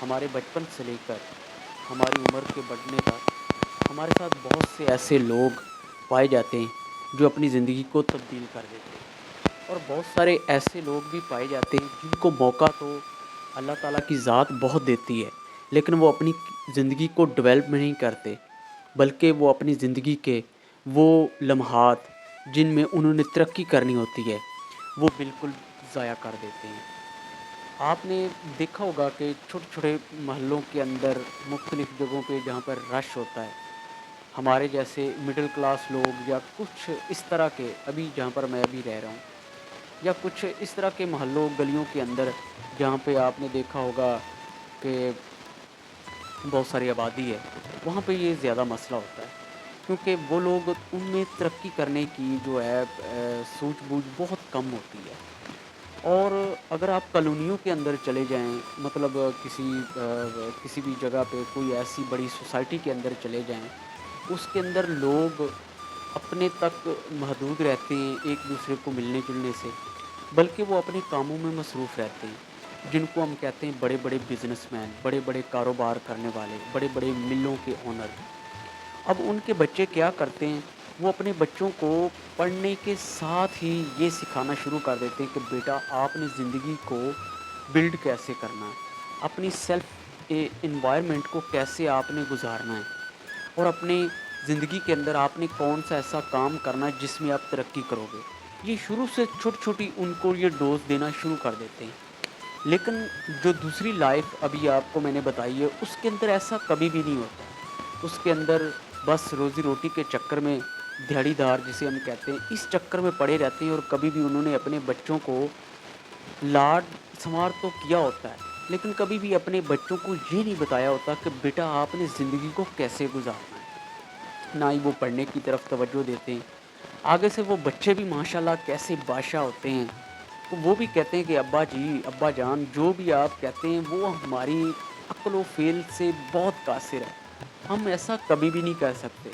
ہمارے بچپن سے لے کر ہماری عمر کے بڑھنے تک ہمارے ساتھ بہت سے ایسے لوگ پائے جاتے ہیں جو اپنی زندگی کو تبدیل کر دیتے ہیں، اور بہت سارے ایسے لوگ بھی پائے جاتے ہیں جن کو موقع تو اللہ تعالیٰ کی ذات بہت دیتی ہے، لیکن وہ اپنی زندگی کو ڈیولپ نہیں کرتے، بلکہ وہ اپنی زندگی کے وہ لمحات جن میں انہوں نے ترقی کرنی ہوتی ہے وہ بالکل ضائع کر دیتے ہیں۔ آپ نے دیکھا ہوگا کہ چھوٹے چھوٹے محلوں کے اندر مختلف جگہوں پہ جہاں پر رش ہوتا ہے، ہمارے جیسے مڈل کلاس لوگ یا کچھ اس طرح کے، ابھی جہاں پر میں ابھی رہ رہا ہوں، یا کچھ اس طرح کے محلوں گلیوں کے اندر جہاں پہ آپ نے دیکھا ہوگا کہ بہت ساری آبادی ہے، وہاں پہ یہ زیادہ مسئلہ ہوتا ہے، کیونکہ وہ لوگ ان میں ترقی کرنے کی جو ہے سوچ بوجھ بہت کم ہوتی ہے۔ اور اگر آپ کالونیوں کے اندر چلے جائیں، مطلب کسی بھی جگہ پہ کوئی ایسی بڑی سوسائٹی کے اندر چلے جائیں، اس کے اندر لوگ اپنے تک محدود رہتے ہیں ایک دوسرے کو ملنے جلنے سے، بلکہ وہ اپنے کاموں میں مصروف رہتے ہیں، جن کو ہم کہتے ہیں بڑے بڑے بزنس مین، بڑے بڑے کاروبار کرنے والے، بڑے بڑے ملوں کے اونر۔ اب ان کے بچے کیا کرتے ہیں، وہ اپنے بچوں کو پڑھنے کے ساتھ ہی یہ سکھانا شروع کر دیتے ہیں کہ بیٹا آپ نے زندگی کو بلڈ کیسے کرنا ہے، اپنی سیلف انوائرمنٹ کو کیسے آپ نے گزارنا ہے، اور اپنی زندگی کے اندر آپ نے کون سا ایسا کام کرنا ہے جس میں آپ ترقی کرو گے۔ یہ شروع سے چھوٹی چھوٹی ان کو یہ ڈوز دینا شروع کر دیتے ہیں، لیکن جو دوسری لائف ابھی آپ کو میں نے بتائی ہے اس کے اندر ایسا کبھی بھی نہیں ہوتا۔ اس کے اندر بس روزی روٹی کے چکر میں، دھاڑی دھار جسے ہم کہتے ہیں، اس چکر میں پڑے رہتے ہیں، اور کبھی بھی انہوں نے اپنے بچوں کو لاڈ سنوار تو کیا ہوتا ہے، لیکن کبھی بھی اپنے بچوں کو یہ نہیں بتایا ہوتا کہ بیٹا آپ نے زندگی کو کیسے گزارنا ہے۔ نہ ہی وہ پڑھنے کی طرف توجہ دیتے ہیں۔ آگے سے وہ بچے بھی ماشاءاللہ کیسے بادشاہ ہوتے ہیں، تو وہ بھی کہتے ہیں کہ ابا جی، ابا جان، جو بھی آپ کہتے ہیں وہ ہماری عقل و فیل سے بہت قاصر ہے، ہم ایسا کبھی بھی نہیں کر سکتے،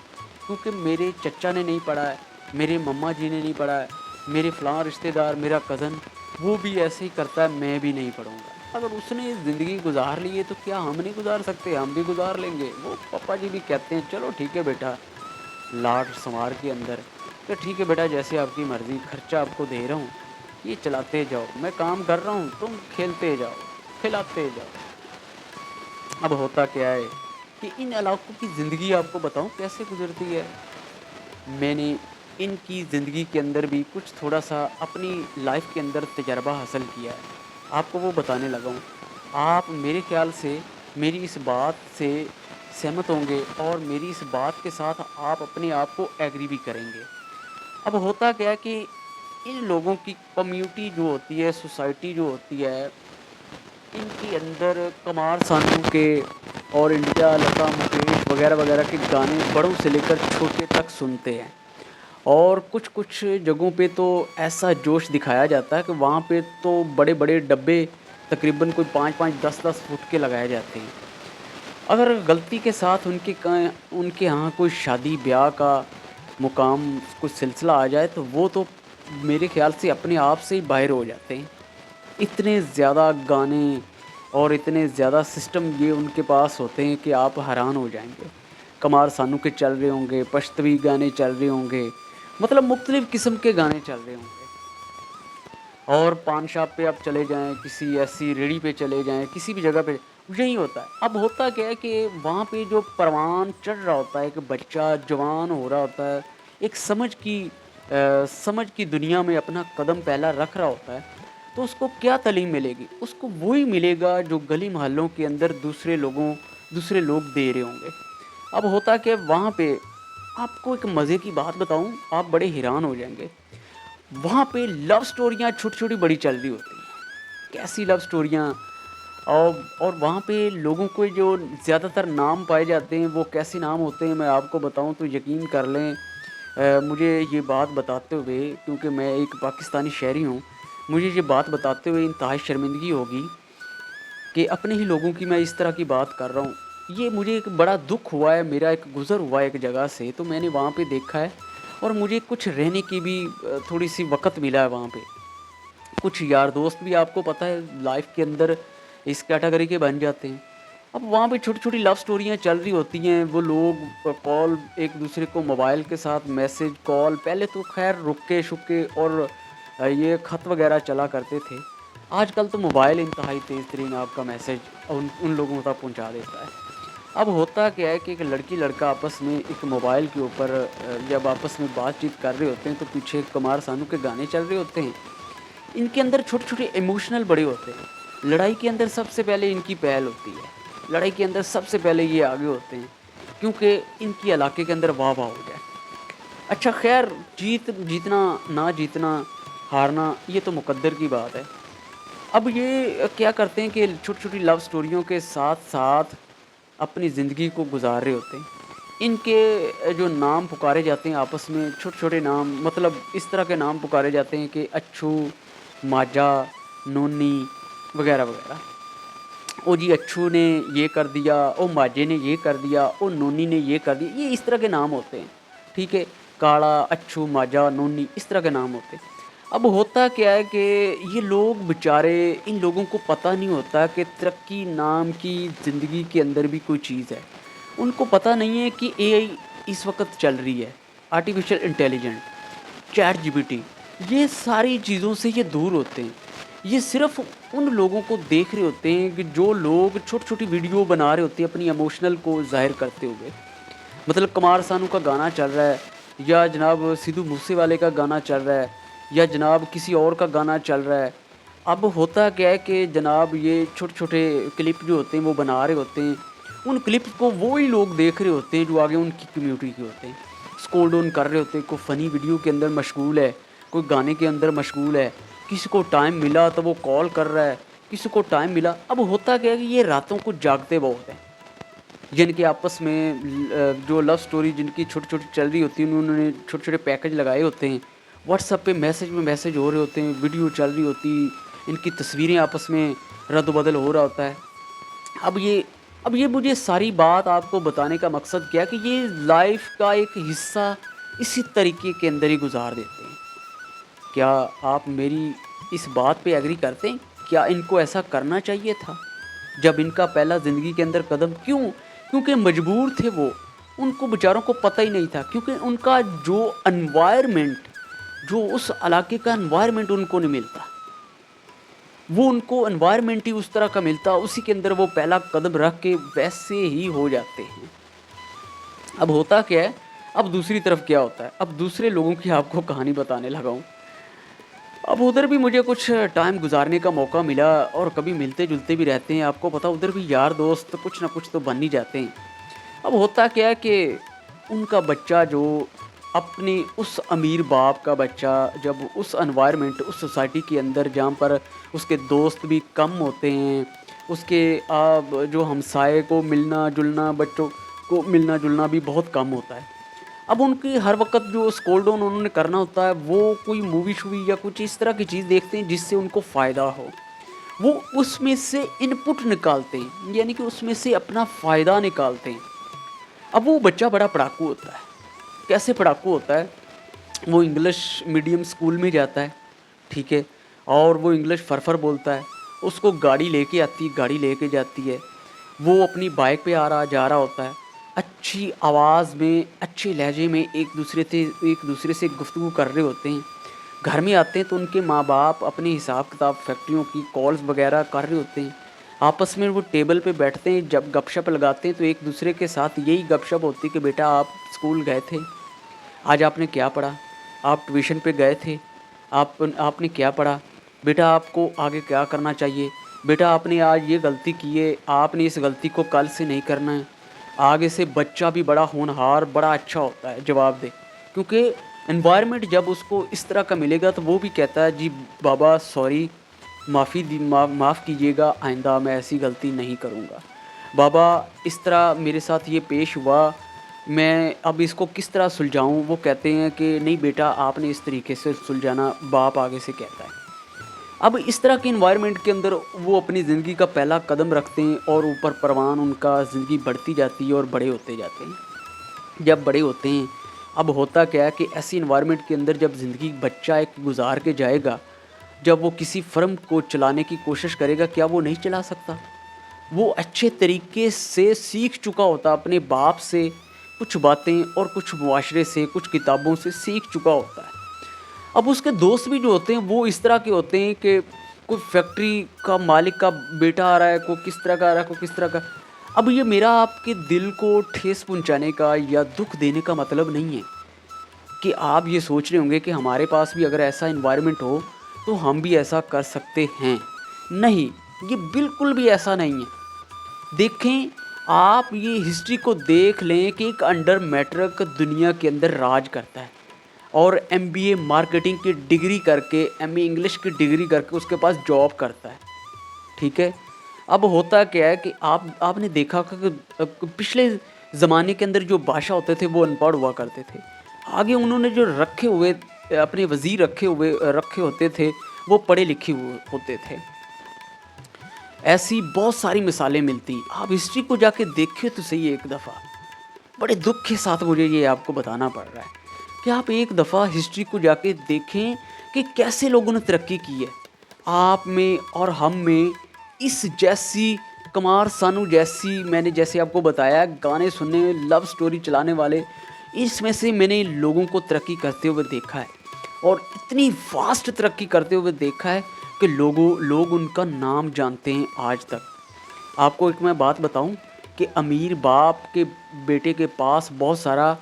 کیونکہ میرے چچا نے نہیں پڑھا ہے، میرے مما جی نے نہیں پڑھا ہے، میرے فلاں رشتہ دار، میرا کزن وہ بھی ایسے ہی کرتا ہے، میں بھی نہیں پڑھوں گا۔ اگر اس نے زندگی گزار لی ہے تو کیا ہم نہیں گزار سکتے؟ ہم بھی گزار لیں گے۔ وہ پپا جی بھی کہتے ہیں چلو ٹھیک ہے بیٹا، لاڈ سنوار کے اندر کہ ٹھیک ہے بیٹا، جیسے آپ کی مرضی، خرچہ آپ کو دے رہا ہوں، یہ چلاتے جاؤ، میں کام کر رہا ہوں، تم کھیلتے جاؤ، کھلاتے جاؤ۔ اب ہوتا کیا ہے کہ ان علاقوں کی زندگی آپ کو بتاؤں کیسے گزرتی ہے۔ میں نے ان کی زندگی کے اندر بھی کچھ تھوڑا سا اپنی لائف کے اندر تجربہ حاصل کیا ہے، آپ کو وہ بتانے لگا ہوں۔ آپ میرے خیال سے میری اس بات سے سہمت ہوں گے، اور میری اس بات کے ساتھ آپ اپنے آپ کو ایگری بھی کریں گے۔ اب ہوتا کیا ہے کہ ان لوگوں کی کمیونٹی جو ہوتی ہے، سوسائٹی جو ہوتی ہے، ان کے اندر کمار سانو کے اور انڈیا، لتا منگیشکر وغیرہ وغیرہ کے گانے بڑوں سے لے کر چھوٹے تک سنتے ہیں، اور کچھ کچھ جگہوں پہ تو ایسا جوش دکھایا جاتا ہے کہ وہاں پہ تو بڑے بڑے ڈبے تقریباً کوئی 5 5 10 10 فٹ کے لگائے جاتے ہیں۔ اگر غلطی کے ساتھ ان کے ہاں کوئی شادی بیاہ کا مقام، کوئی سلسلہ آ جائے تو وہ تو میرے خیال سے اپنے آپ سے ہی باہر ہو جاتے ہیں۔ اتنے زیادہ گانے اور اتنے زیادہ سسٹم یہ ان کے پاس ہوتے ہیں کہ آپ حیران ہو جائیں گے۔ کمار سانو کے چل رہے ہوں گے، پشتوی گانے چل رہے ہوں گے، مطلب مختلف قسم کے گانے چل رہے ہوں گے۔ اور پان شاپ پہ آپ چلے جائیں، کسی ایسی ریڑھی پہ چلے جائیں، کسی بھی جگہ پہ یہی ہوتا ہے۔ اب ہوتا کیا ہے کہ وہاں پہ جو پروان چڑھ رہا ہوتا ہے، کہ بچہ جوان ہو رہا ہوتا ہے، ایک سمجھ کی دنیا میں اپنا قدم پہلا رکھ رہا ہوتا ہے، تو اس کو کیا تعلیم ملے گی؟ اس کو وہی ملے گا جو گلی محلوں کے اندر دوسرے لوگ دے رہے ہوں گے۔ اب ہوتا کہ وہاں پہ آپ کو ایک مزے کی بات بتاؤں، آپ بڑے حیران ہو جائیں گے، وہاں پہ لو سٹوریاں چھوٹی چھوٹی بڑی چل رہی ہوتی ہیں۔ کیسی لو سٹوریاں! اور وہاں پہ لوگوں کو جو زیادہ تر نام پائے جاتے ہیں وہ کیسے نام ہوتے ہیں، میں آپ کو بتاؤں تو یقین کر لیں، مجھے یہ بات بتاتے ہوئے، کیونکہ میں ایک پاکستانی شہری ہوں، مجھے یہ بات بتاتے ہوئے انتہائی شرمندگی ہوگی کہ اپنے ہی لوگوں کی میں اس طرح کی بات کر رہا ہوں۔ یہ مجھے ایک بڑا دکھ ہوا ہے، میرا ایک گزر ہوا ہے ایک جگہ سے، تو میں نے وہاں پہ دیکھا ہے، اور مجھے کچھ رہنے کی بھی تھوڑی سی وقت ملا ہے وہاں پہ۔ کچھ یار دوست بھی آپ کو پتہ ہے لائف کے اندر اس کیٹیگری کے بن جاتے ہیں، अब वहाँ पे छोटी-छोटी लव स्टोरियाँ चल रही होती हैं, वो लोग कॉल एक दूसरे को मोबाइल के साथ मैसेज, कॉल, पहले तो ख़ैर रुके-शुके और ये ख़त वग़ैरह चला करते थे। आजकल तो मोबाइल इंतहाई तेज़-तरीन आपका मैसेज उन उन लोगों तक पहुँचा देता है। अब होता क्या है कि एक लड़की-लड़का आपस में एक मोबाइल के ऊपर जब आपस में बातचीत कर रहे होते हैं, तो पीछे कुमार सानू के गाने चल रहे होते हैं। इनके अंदर छोटे-छोटे इमोशनल बड़े होते हैं। लड़ाई के अंदर सबसे पहले इनकी पहल होती है। लड़ाई के अंदर सबसे पहले ये आगे होते हैं, क्योंकि इनकी इलाके के अंदर वाह-वाह हो जाए। अच्छा ख़ैर जीतना, ना जीतना, हारना ये तो मुक़द्दर की बात है। अब ये क्या करते हैं कि छोटी-छोटी लव स्टोरियों के साथ-साथ अपनी ज़िंदगी को गुज़ार रहे होते हैं। इनके जो नाम पुकारे जाते हैं आपस में, छोटे-छोटे नाम, मतलब इस तरह के नाम पुकारे जाते हैं कि अच्छू, माजा, नोनी वग़ैरह-वग़ैरह। ओ जी अच्छू ने ये कर दिया, ओ माजे ने ये कर दिया, ओ नोनी ने ये कर दिया, ये इस तरह के नाम होते हैं, ठीक है? काला, अच्छू, माजा, नोनी इस तरह के नाम होते हैं। अब होता क्या है कि ये लोग बेचारे, इन लोगों को पता नहीं होता कि तरक्की नाम की ज़िंदगी के अंदर भी कोई चीज़ है। उनको पता नहीं है कि एआई इस वक़्त चल रही है, आर्टिफ़िशियल इंटेलिजेंट, चैट जीपीटी, ये सारी चीज़ों से ये दूर होते हैं। ये सिर्फ़ उन लोगों को देख रहे होते हैं कि जो लोग छोटी-छोटी वीडियो बना रहे होते हैं अपनी इमोशनल को ज़ाहिर करते हुए। मतलब कुमार सानू का गाना चल रहा है, या जनाब सिद्धू मूसेवाले का गाना चल रहा है, या जनाब किसी और का गाना चल रहा है। अब होता क्या है कि जनाब ये छोटे-छोटे क्लिप जो होते हैं वो बना रहे होते हैं। उन क्लिप्स को वो ही लोग देख रहे होते हैं जो आगे उनकी कम्युनिटी के होते हैं। स्क्रॉल डाउन कर रहे होते हैं, कोई फ़नी वीडियो के अंदर मशगूल है, कोई गाने के अंदर मशगूल है, किसी को टाइम मिला तो वो कॉल कर रहा है, किसी को टाइम मिला। अब होता क्या है कि ये रातों को जागते बहुत हैं, जिनके आपस में जो लव स्टोरी जिनकी छोटी-छोटी चल रही होती है, उन्होंने छोटे-छोटे पैकेज लगाए होते हैं। व्हाट्सएप पे मैसेज में मैसेज हो रहे होते हैं, वीडियो चल रही होती, इनकी तस्वीरें आपस में रद्द-बदल हो रहा होता है। अब ये अब ये मुझे सारी बात आपको बताने का मकसद क्या है कि ये लाइफ़ का एक हिस्सा इसी तरीके के अंदर ही गुज़ार देते हैं। क्या आप मेरी इस बात पे एग्री करते हैं? क्या इनको ऐसा करना चाहिए था? जब इनका पहला ज़िंदगी के अंदर कदम क्यों? क्योंकि मजबूर थे वो, उनको बेचारों को पता ही नहीं था, क्योंकि उनका जो एनवायरनमेंट, जो उस इलाके का एनवायरनमेंट उनको नहीं मिलता। वो उनको एनवायरनमेंट ही उस तरह का मिलता, उसी के अंदर वो पहला कदम रख के वैसे ही हो जाते हैं। अब होता क्या है, अब दूसरी तरफ क्या होता है, अब दूसरे लोगों की आपको कहानी बताने लगा हूँ। अब उधर भी मुझे कुछ टाइम गुज़ारने का मौका मिला और कभी मिलते-जुलते भी रहते हैं। आपको पता उधर भी यार दोस्त कुछ ना कुछ तो बन ही जाते हैं। अब होता क्या है कि उनका बच्चा जो अपनी उस अमीर बाप का बच्चा जब उस एनवायरनमेंट, उस सोसाइटी के अंदर जहाँ पर उसके दोस्त भी कम होते हैं, उसके जो हमसाए को मिलना-जुलना, बच्चों को मिलना-जुलना भी बहुत कम होता है। अब उनकी हर वक़्त जो स्क्रॉल डाउन उन्होंने करना होता है, वो कोई मूवी-शूवी या कुछ इस तरह की चीज़ देखते हैं जिससे उनको फ़ायदा हो। वो उसमें से इनपुट निकालते हैं, यानी कि उसमें से अपना फ़ायदा निकालते हैं। अब वो बच्चा बड़ा पढ़ाकू होता है। कैसे पढ़ाकू होता है? वो इंग्लिश मीडियम स्कूल में जाता है, ठीक है? और वो इंग्लिश फर-फर बोलता है। उसको गाड़ी लेके आती है, गाड़ी लेके जाती है। वो अपनी बाइक पे आ रहा जा रहा होता है। अच्छी आवाज़ में, अच्छे लहजे में एक दूसरे से गुफ्तगू कर रहे होते हैं। घर में आते हैं तो उनके माँ-बाप अपने हिसाब-किताब फैक्ट्रियों की कॉल्स वगैरह कर रहे होते हैं। आपस में वो टेबल पे बैठते हैं, जब गपशप लगाते हैं तो एक दूसरे के साथ यही गपशप होती है कि बेटा आप स्कूल गए थे? आज आपने क्या पढ़ा? आप ट्यूशन पे गए थे? आपने क्या पढ़ा? बेटा आपको आगे क्या करना चाहिए? बेटा आपने आज ये गलती की है, आपने इस गलती को कल से नहीं करना है। आगे से बच्चा भी बड़ा होनहार, बड़ा अच्छा होता है जवाब दे। क्योंकि एनवायरनमेंट जब उसको इस तरह का मिलेगा तो वो भी कहता है जी बाबा सॉरी, माफ़ कीजिएगा, आइंदा मैं ऐसी गलती नहीं करूँगा। बाबा इस तरह मेरे साथ ये पेश हुआ, मैं अब इसको किस तरह सुलझाऊँ? वो कहते हैं कि नहीं बेटा आपने इस तरीके से सुलझाना, बाप आगे से कहता है। अब इस तरह के एनवायरनमेंट के अंदर वो अपनी ज़िंदगी का पहला कदम रखते हैं और ऊपर परवान उनका ज़िंदगी बढ़ती जाती है और बड़े होते जाते हैं। जब बड़े होते हैं, अब होता क्या है कि ऐसी एनवायरनमेंट के अंदर जब ज़िंदगी बच्चा एक गुज़ार के जाएगा, जब वो किसी फ़र्म को चलाने की कोशिश करेगा, क्या वो नहीं चला सकता? वो अच्छे तरीके से सीख चुका होता अपने बाप से कुछ बातें और कुछ मुआशरे से, कुछ किताबों से सीख चुका होता है। अब उसके दोस्त भी जो होते हैं वो इस तरह के होते हैं कि कोई फैक्ट्री का मालिक का बेटा आ रहा है, कोई किस तरह का आ रहा है, कोई किस तरह का। अब ये मेरा आपके दिल को ठेस पहुंचाने का या दुख देने का मतलब नहीं है कि आप ये सोच रहे होंगे कि हमारे पास भी अगर ऐसा इन्वायरमेंट हो तो हम भी ऐसा कर सकते हैं। नहीं, ये बिल्कुल भी ऐसा नहीं है। देखें, आप ये हिस्ट्री को देख लें कि एक अंडर मैट्रिक दुनिया के अंदर राज करता है और एमबीए मार्केटिंग की डिग्री करके, एमए इंग्लिश की डिग्री करके उसके पास जॉब करता है। ठीक है। अब होता क्या है कि आपने देखा होगा कि पिछले ज़माने के अंदर जो बादशाह होते थे वो अनपढ़ हुआ करते थे। आगे उन्होंने जो रखे हुए अपने वज़ीर रखे होते थे वो पढ़े लिखे हुए होते थे। ऐसी बहुत सारी मिसालें मिलती। आप हिस्ट्री को जाके देखिए तो सही एक दफ़ा। बड़े दुख के साथ मुझे ये आपको बताना पड़ रहा है कि आप एक दफ़ा हिस्ट्री को जाके देखें कि कैसे लोगों ने तरक्की की है। आप में और हम में इस जैसी कुमार सानू जैसी, मैंने जैसे आपको बताया, गाने सुनने, लव स्टोरी चलाने वाले, इसमें से मैंने लोगों को तरक्की करते हुए देखा है और इतनी फास्ट तरक्की करते हुए देखा है कि लोग उनका नाम जानते हैं आज तक। आपको एक मैं बात बताऊं कि अमीर बाप के बेटे के पास बहुत सारा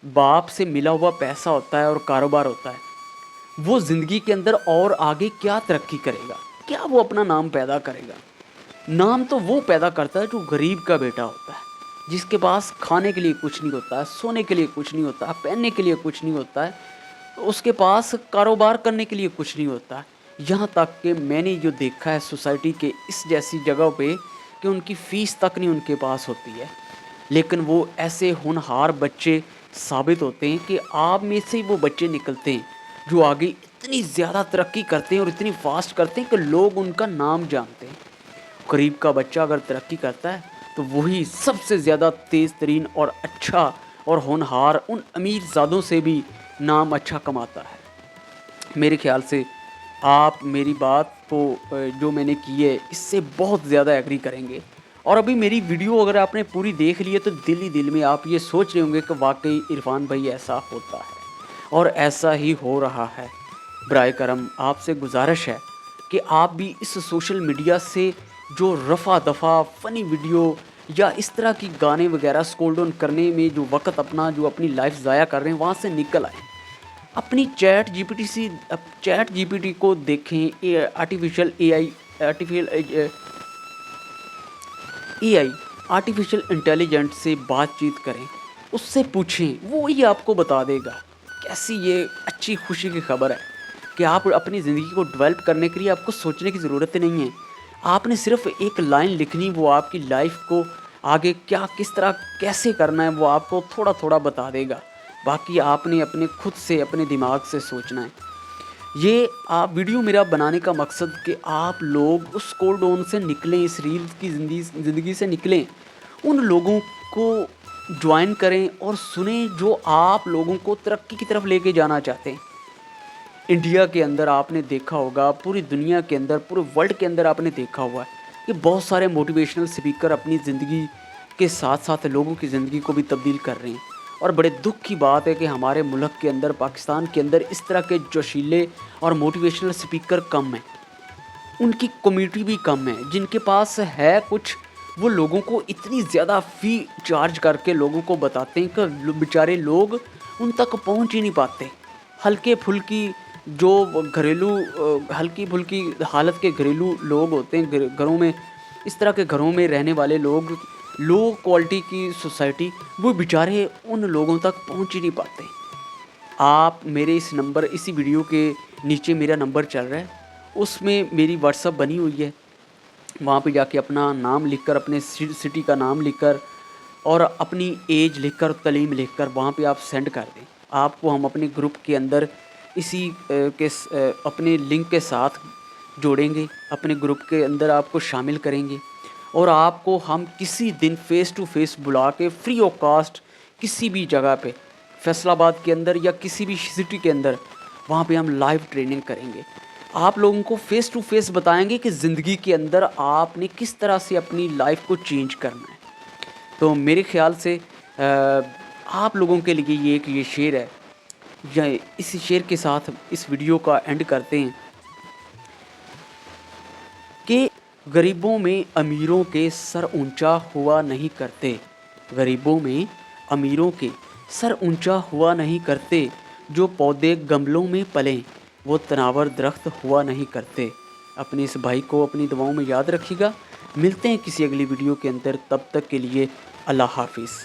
बाप से मिला हुआ पैसा होता है और कारोबार होता है। वो ज़िंदगी के अंदर और आगे क्या तरक्की करेगा, क्या वो अपना नाम पैदा करेगा? नाम तो वो पैदा करता है जो गरीब का बेटा होता है, जिसके पास खाने के लिए कुछ नहीं होता है, सोने के लिए कुछ नहीं होता है, पहनने के लिए कुछ नहीं होता है, उसके पास कारोबार करने के लिए कुछ नहीं होता है। यहाँ तक कि मैंने जो देखा है सोसाइटी के इस जैसी जगह पे कि उनकी फ़ीस तक नहीं उनके पास होती है, लेकिन वो ऐसे होनहार बच्चे साबित होते हैं कि आप में से वो बच्चे निकलते हैं जो आगे इतनी ज़्यादा तरक्की करते हैं और इतनी फास्ट करते हैं कि लोग उनका नाम जानते हैं। गरीब का बच्चा अगर तरक्की करता है तो वही सबसे ज़्यादा तेज़ तरीन और अच्छा और होनहार उन अमीर ज़ादों से भी नाम अच्छा कमाता है। मेरे ख्याल से आप मेरी बात को जो मैंने की है इससे बहुत ज़्यादा एग्री करेंगे। और अभी मेरी वीडियो अगर आपने पूरी देख ली है तो दिल ही दिल में आप ये सोच रहे होंगे कि वाकई इरफान भाई ऐसा होता है और ऐसा ही हो रहा है। बराए करम आपसे गुजारिश है कि आप भी इस सोशल मीडिया से जो रफ़ा दफ़ा फ़नी वीडियो या इस तरह की गाने वगैरह स्क्रॉल डाउन करने में जो वक्त अपना जो अपनी लाइफ ज़ाया कर रहे हैं वहाँ से निकल आए। अपनी चैट जीपीटी को देखें, आर्टिफिशियल इंटेलिजेंट से बातचीत करें, उससे पूछें, वो ही आपको बता देगा। कैसी ये अच्छी खुशी की खबर है कि आप अपनी ज़िंदगी को डेवलप करने के लिए आपको सोचने की ज़रूरत नहीं है। आपने सिर्फ एक लाइन लिखनी, वो आपकी लाइफ को आगे क्या किस तरह कैसे करना है वो आपको थोड़ा थोड़ा बता देगा। बाकी आपने अपने खुद से अपने दिमाग से सोचना है। ये आप वीडियो मेरा बनाने का मकसद कि आप लोग उस कोल्ड डाउन से निकलें, इस रील्स की ज़िंदगी से निकलें, उन लोगों को ज्वाइन करें और सुने जो आप लोगों को तरक्की की तरफ लेके जाना चाहते हैं। इंडिया के अंदर आपने देखा होगा, पूरी दुनिया के अंदर, पूरे वर्ल्ड के अंदर आपने देखा हुआ है कि बहुत सारे मोटिवेशनल स्पीकर अपनी ज़िंदगी के साथ साथ लोगों की ज़िंदगी को भी तब्दील कर रहे हैं। और बड़े दुख की बात है कि हमारे मुल्क के अंदर, पाकिस्तान के अंदर इस तरह के जोशीले और मोटिवेशनल स्पीकर कम हैं, उनकी कम्युनिटी भी कम है। जिनके पास है कुछ, वो लोगों को इतनी ज़्यादा फ़ी चार्ज करके लोगों को बताते हैं कि बेचारे लोग उन तक पहुंच ही नहीं पाते। हल्के फुल्की जो हल्की फुल्की हालत के घरेलू लोग होते हैं, घरों में, इस तरह के घरों में रहने वाले लोग, लो क्वालिटी की सोसाइटी, वो बेचारे उन लोगों तक पहुंच ही नहीं पाते। आप मेरे इसी वीडियो के नीचे मेरा नंबर चल रहा है, उसमें मेरी व्हाट्सअप बनी हुई है। वहाँ पे जाके अपना नाम लिखकर, अपने सिटी का नाम लिखकर और अपनी एज लिखकर, तलीम लिखकर वहाँ पे आप सेंड कर दें। आपको हम अपने ग्रुप के अंदर अपने लिंक के साथ जोड़ेंगे, अपने ग्रुप के अंदर आपको शामिल करेंगे और आपको हम किसी दिन फ़ेस टू फेस बुला के फ्री ऑफ कास्ट किसी भी जगह पे, फैसलाबाद के अंदर या किसी भी सिटी के अंदर, वहाँ पे हम लाइव ट्रेनिंग करेंगे। آپ لوگوں کو فیس ٹو فیس بتائیں گے کہ زندگی کے اندر آپ نے کس طرح سے اپنی لائف کو چینج کرنا ہے۔ تو میرے خیال سے آپ لوگوں کے لیے یہ شعر ہے، یا اس شعر کے ساتھ اس ویڈیو کا اینڈ کرتے ہیں کہ غریبوں میں امیروں کے سر اونچا ہوا نہیں کرتے، غریبوں میں امیروں کے سر اونچا ہوا نہیں کرتے، جو پودے گملوں میں پلیں وہ تناور درخت ہوا نہیں کرتے۔ اپنے اس بھائی کو اپنی دعاؤں میں یاد رکھیے گا۔ ملتے ہیں کسی اگلی ویڈیو کے اندر، تب تک کے لیے اللہ حافظ۔